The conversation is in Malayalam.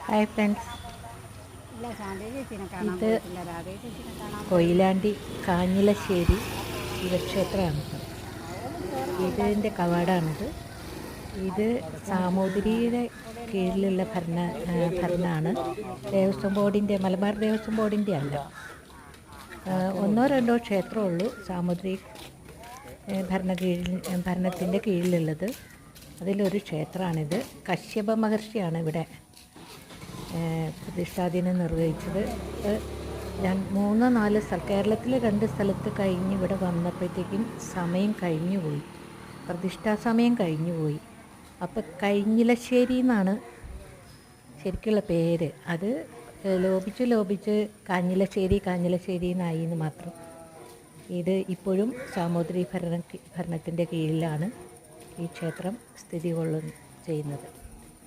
ഹായ് ഫ്രണ്ട്സ്, ഇത് കൊയിലാണ്ടി കാഞ്ഞിലശ്ശേരി ശിവക്ഷേത്രമാണ്. ഇതിൻ്റെ കവാടമാണിത്. ഇത് സാമൂതിരിയുടെ കീഴിലുള്ള ഭരണമാണ്. ദേവസ്വം ബോർഡിൻ്റെ, മലബാർ ദേവസ്വം ബോർഡിൻ്റെ അല്ല. ഒന്നോ രണ്ടോ ക്ഷേത്രമുള്ളൂ സാമൂതിരി ഭരണത്തിൻ്റെ കീഴിലുള്ളത്. അതിലൊരു ക്ഷേത്രമാണിത്. കശ്യപ മഹർഷിയാണ് ഇവിടെ പ്രതിഷ്ഠാദിനം നിർവഹിച്ചത്. ഞാൻ 3-4 കേരളത്തിൽ 2 സ്ഥലത്ത് കഴിഞ്ഞ് ഇവിടെ വന്നപ്പോഴത്തേക്കും സമയം കഴിഞ്ഞുപോയി, പ്രതിഷ്ഠാ സമയം കഴിഞ്ഞുപോയി. അപ്പോൾ കഴിഞ്ഞിലശ്ശേരി എന്നാണ് ശരിക്കുള്ള പേര്. അത് ലോപിച്ച് കാഞ്ഞിലശ്ശേരി എന്നായി എന്ന് മാത്രം. ഇത് ഇപ്പോഴും സാമൂതിരി ഭരണത്തിൻ്റെ കീഴിലാണ് ഈ ക്ഷേത്രം ചെയ്യുന്നത്.